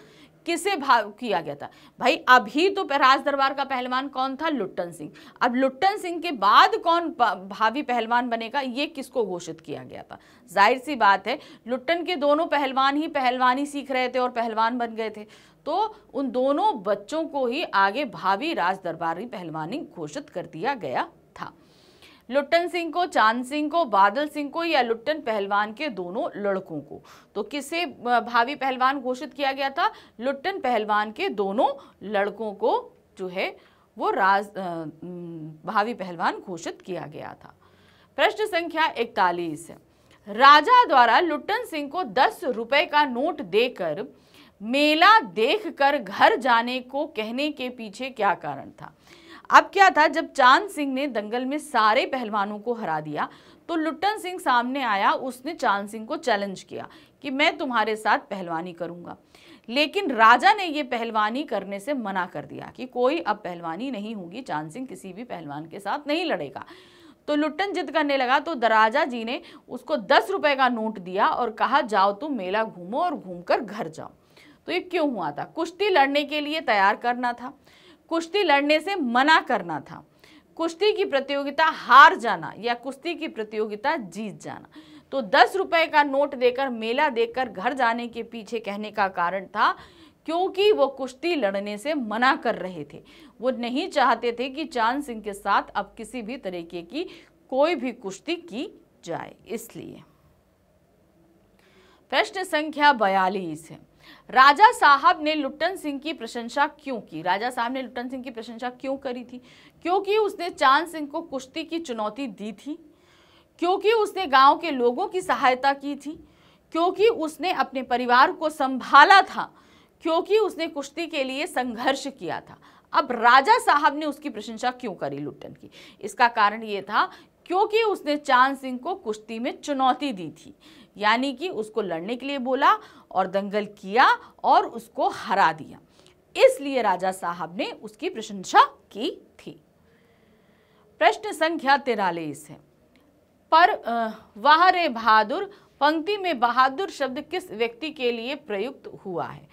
किसे किया गया था? भाई अभी तो राज दरबार का पहलवान कौन था? लुट्टन सिंह। अब लुट्टन सिंह के बाद कौन भावी पहलवान बनेगा, ये किसको घोषित किया गया था? जाहिर सी बात है लुट्टन के दोनों पहलवान ही पहलवानी सीख रहे थे और पहलवान बन गए थे, तो उन दोनों बच्चों को ही आगे भावी राज दरबारी पहलवानी घोषित कर दिया गया था। लुट्टन सिंह को, चांद सिंह को, बादल सिंह को या लुट्टन पहलवान के दोनों लड़कों को? तो किसे भावी पहलवान घोषित किया गया था? लुट्टन पहलवान के दोनों लड़कों को जो है वो भावी पहलवान घोषित किया गया था। प्रश्न संख्या 41, राजा द्वारा लुट्टन सिंह को 10 रुपए का नोट देकर मेला देखकर घर जाने को कहने के पीछे क्या कारण था? अब क्या था, जब चांद सिंह ने दंगल में सारे पहलवानों को हरा दिया तो लुट्टन सिंह सामने आया, उसने चांद सिंह को चैलेंज किया कि मैं तुम्हारे साथ पहलवानी करूंगा। लेकिन राजा ने ये पहलवानी करने से मना कर दिया कि कोई अब पहलवानी नहीं होगी, चांद सिंह किसी भी पहलवान के साथ नहीं लड़ेगा। तो लुट्टन जिद करने लगा तो राजा जी ने उसको 10 रुपए का नोट दिया और कहा जाओ तुम मेला घूमो और घूमकर घर जाओ। तो ये क्यों हुआ था? कुश्ती लड़ने के लिए तैयार करना था, कुश्ती लड़ने से मना करना था, कुश्ती की प्रतियोगिता हार जाना या कुश्ती की प्रतियोगिता जीत जाना। तो 10 रुपए का नोट देकर मेला देखकर घर जाने के पीछे कहने का कारण था क्योंकि वो कुश्ती लड़ने से मना कर रहे थे। वो नहीं चाहते थे कि चांद सिंह के साथ अब किसी भी तरीके की कोई भी कुश्ती की जाए, इसलिए। प्रश्न संख्या 42 है, राजा साहब ने लुट्टन सिंह की प्रशंसा क्यों की? राजा साहब ने लुट्टन सिंह की प्रशंसा क्यों करी थी? क्योंकि उसने चांद सिंह को कुश्ती की चुनौती दी थी, क्योंकि उसने गांव के लोगों की सहायता की थी, क्योंकि उसने अपने परिवार को संभाला था, क्योंकि उसने कुश्ती के लिए संघर्ष किया था। अब राजा साहब ने उसकी प्रशंसा क्यों करी लुट्टन की? इसका कारण ये था क्योंकि उसने चांद सिंह को कुश्ती में चुनौती दी थी, यानी कि उसको लड़ने के लिए बोला और दंगल किया और उसको हरा दिया, इसलिए राजा साहब ने उसकी प्रशंसा की थी। प्रश्न संख्या 43 है, पर वाह रे बहादुर पंक्ति में बहादुर शब्द किस व्यक्ति के लिए प्रयुक्त हुआ है?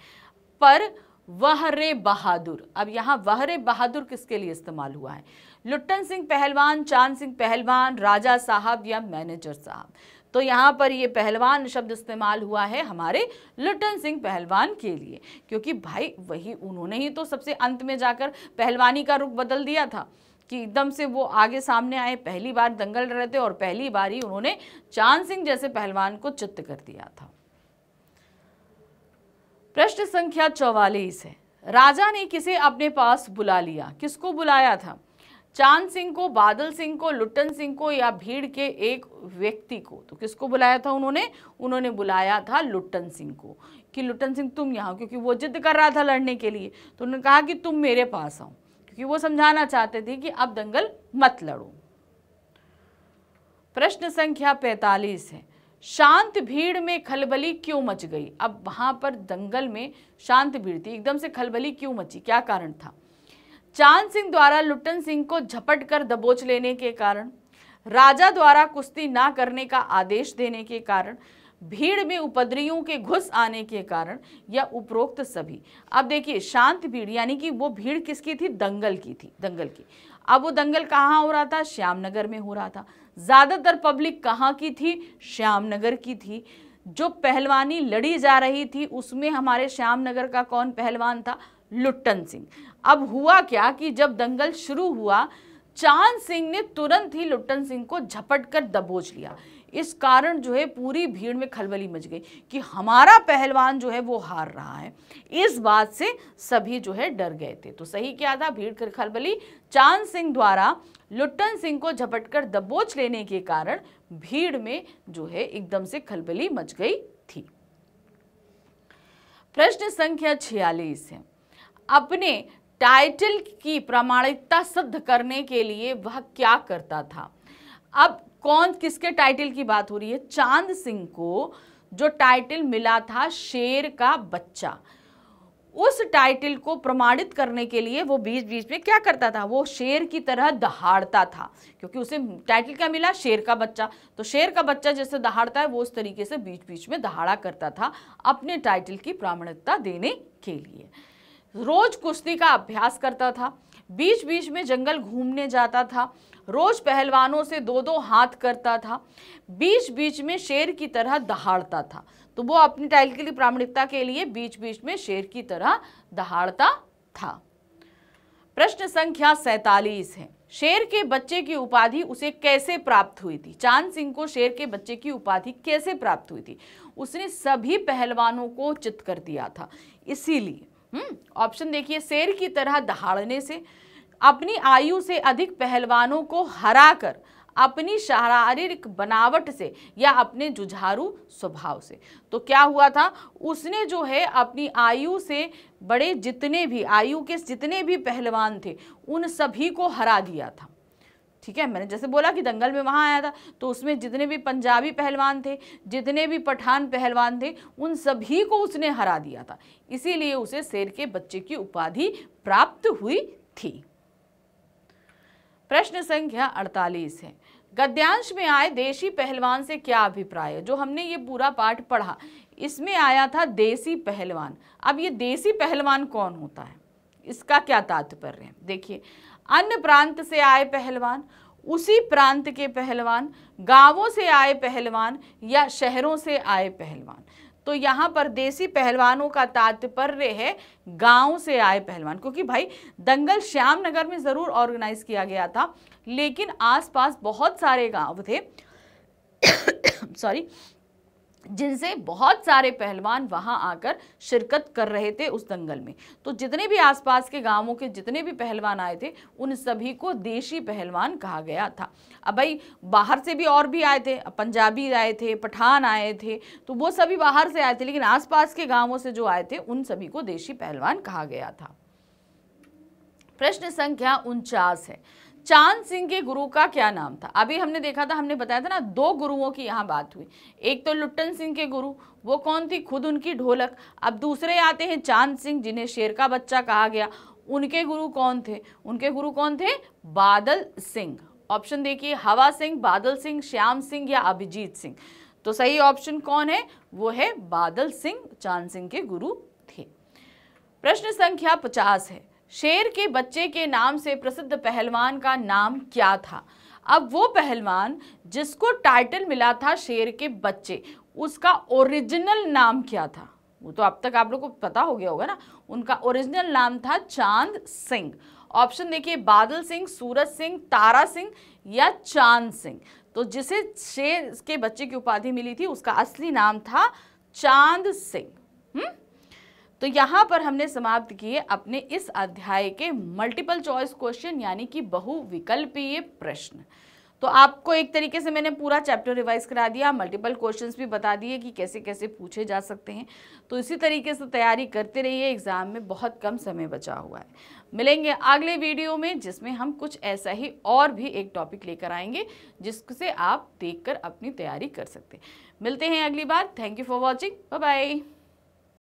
पर वह रे बहादुर, अब यहाँ वह रे बहादुर किसके लिए इस्तेमाल हुआ है? लुट्टन सिंह पहलवान, चांद सिंह पहलवान, राजा साहब या मैनेजर साहब? तो यहाँ पर ये पहलवान शब्द इस्तेमाल हुआ है हमारे लुट्टन सिंह पहलवान के लिए, क्योंकि भाई वही उन्होंने ही तो सबसे अंत में जाकर पहलवानी का रुख बदल दिया था कि एकदम से वो आगे सामने आए, पहली बार दंगल रहे थे और पहली बार ही उन्होंने चांद सिंह जैसे पहलवान को चित्त कर दिया था। प्रश्न संख्या 44 है, राजा ने किसे अपने पास बुला लिया? किसको बुलाया था? चांद सिंह को, बादल सिंह को, लुट्टन सिंह को या भीड़ के एक व्यक्ति को? तो किसको बुलाया था उन्होंने बुलाया था लुट्टन सिंह को कि लुट्टन सिंह तुम यहाँ, क्योंकि वो जिद कर रहा था लड़ने के लिए, तो उन्होंने कहा कि तुम मेरे पास आओ, क्योंकि वो समझाना चाहते थे कि अब दंगल मत लड़ो। प्रश्न संख्या 45 है, शांत भीड़ में खलबली क्यों मच गई? अब वहां पर दंगल में शांत भीड़ थी, एकदम से खलबली क्यों मची, क्या कारण था? चांद सिंह द्वारा लुट्टन सिंह को झपट कर दबोच लेने के कारण, राजा द्वारा कुश्ती ना करने का आदेश देने के कारण, भीड़ में उपद्रवियों के घुस आने के कारण या उपरोक्त सभी? अब देखिए शांत भीड़ यानी कि वो भीड़ किसकी थी? दंगल की थी, दंगल की। अब वो दंगल कहाँ हो रहा था? श्यामनगर में हो रहा था। ज्यादातर पब्लिक कहाँ की थी? श्यामनगर की थी। जो पहलवानी लड़ी जा रही थी उसमें हमारे श्यामनगर का कौन पहलवान था? लुट्टन सिंह। अब हुआ क्या कि जब दंगल शुरू हुआ चांद सिंह ने तुरंत ही लुट्टन सिंह को झपट कर दबोच लिया। इस कारण जो है पूरी भीड़ में खलबली मच गई कि हमारा पहलवान जो है वो हार रहा है। इस बात से सभी जो है डर गए थे। तो सही क्या था? भीड़ की खलबली चांद सिंह द्वारा लुट्टन सिंह को झपटकर दबोच लेने के कारण भीड़ में जो है एकदम से खलबली मच गई थी। प्रश्न संख्या 46 है, अपने टाइटल की प्रामाणिकता सिद्ध करने के लिए वह क्या करता था। अब कौन किसके टाइटल की बात हो रही है, चांद सिंह को जो टाइटल मिला था शेर का बच्चा, उस टाइटल को प्रमाणित करने के लिए वो बीच बीच में क्या करता था, वो शेर की तरह दहाड़ता था, क्योंकि उसे टाइटल क्या मिला, शेर का बच्चा। तो शेर का बच्चा जैसे दहाड़ता है वो उस तरीके से बीच बीच में दहाड़ा करता था अपने टाइटल की प्रामाणिकता देने के लिए। रोज कुश्ती का अभ्यास करता था, बीच बीच में जंगल घूमने जाता था, रोज पहलवानों से 2-2 हाथ करता था, बीच बीच में शेर की तरह दहाड़ता था। तो वो अपनी टाइटल की प्रामाणिकता के लिए बीच बीच में शेर की तरह दहाड़ता था। प्रश्न संख्या 47 है, शेर के बच्चे की उपाधि उसे कैसे प्राप्त हुई थी। चांद सिंह को शेर के बच्चे की उपाधि कैसे प्राप्त हुई थी, उसने सभी पहलवानों को चित कर दिया था, इसीलिए। ऑप्शन देखिए, शेर की तरह दहाड़ने से, अपनी आयु से अधिक पहलवानों को हराकर, अपनी शारीरिक बनावट से, या अपने जुझारू स्वभाव से। तो क्या हुआ था, उसने जो है अपनी आयु से बड़े जितने भी, आयु के जितने भी पहलवान थे उन सभी को हरा दिया था। ठीक है, मैंने जैसे बोला कि दंगल में वहां आया था, तो उसमें जितने भी पंजाबी पहलवान थे, जितने भी पठान पहलवान थे, उन सभी को उसने हरा दिया था, इसीलिए उसे शेर के बच्चे की उपाधि प्राप्त हुई थी। प्रश्न संख्या 48 है, गद्यांश में आए देसी पहलवान से क्या अभिप्राय है। जो हमने ये पूरा पाठ पढ़ा, इसमें आया था देसी पहलवान। अब ये देसी पहलवान कौन होता है, इसका क्या तात्पर्य है, देखिए, अन्य प्रांत से आए पहलवान, उसी प्रांत के पहलवान, गांवों से आए पहलवान, या शहरों से आए पहलवान। तो यहाँ पर देसी पहलवानों का तात्पर्य है गांव से आए पहलवान, क्योंकि भाई दंगल श्यामनगर में जरूर ऑर्गेनाइज किया गया था, लेकिन आसपास बहुत सारे गांव थे सॉरी, जिनसे बहुत सारे पहलवान वहां आकर शिरकत कर रहे थे उस दंगल में। तो जितने भी आसपास के गांवों के जितने भी पहलवान आए थे, उन सभी को देशी पहलवान कहा गया था। अब भाई बाहर से भी और भी आए थे, पंजाबी आए थे, पठान आए थे, तो वो सभी बाहर से आए थे, लेकिन आसपास के गांवों से जो आए थे उन सभी को देशी पहलवान कहा गया था। प्रश्न संख्या 49 है, चांद सिंह के गुरु का क्या नाम था। अभी हमने देखा था, हमने बताया था ना, 2 गुरुओं की यहाँ बात हुई। एक तो लुट्टन सिंह के गुरु, वो कौन थी, खुद उनकी ढोलक। अब दूसरे आते हैं चांद सिंह, जिन्हें शेर का बच्चा कहा गया। उनके गुरु कौन थे, उनके गुरु कौन थे, बादल सिंह। ऑप्शन देखिए, हवा सिंह, बादल सिंह, श्याम सिंह या अभिजीत सिंह। तो सही ऑप्शन कौन है, वो है बादल सिंह, चांद सिंह के गुरु थे। प्रश्न संख्या 50 है, शेर के बच्चे के नाम से प्रसिद्ध पहलवान का नाम क्या था। अब वो पहलवान जिसको टाइटल मिला था शेर के बच्चे, उसका ओरिजिनल नाम क्या था, वो तो अब तक आप लोग को पता हो गया होगा ना। उनका ओरिजिनल नाम था चांद सिंह। ऑप्शन देखिए, बादल सिंह, सूरज सिंह, तारा सिंह या चांद सिंह। तो जिसे शेर के बच्चे की उपाधि मिली थी उसका असली नाम था चांद सिंह। तो यहाँ पर हमने समाप्त किए अपने इस अध्याय के मल्टीपल चॉइस क्वेश्चन, यानी कि बहुविकल्पीय प्रश्न। तो आपको एक तरीके से मैंने पूरा चैप्टर रिवाइज करा दिया, मल्टीपल क्वेश्चंस भी बता दिए कि कैसे कैसे पूछे जा सकते हैं। तो इसी तरीके से तैयारी करते रहिए, एग्जाम में बहुत कम समय बचा हुआ है। मिलेंगे अगले वीडियो में, जिसमें हम कुछ ऐसा ही और भी एक टॉपिक लेकर आएंगे जिससे आप देखकर अपनी तैयारी कर सकते हैं। मिलते हैं अगली बार। Thank you for watching, bye bye.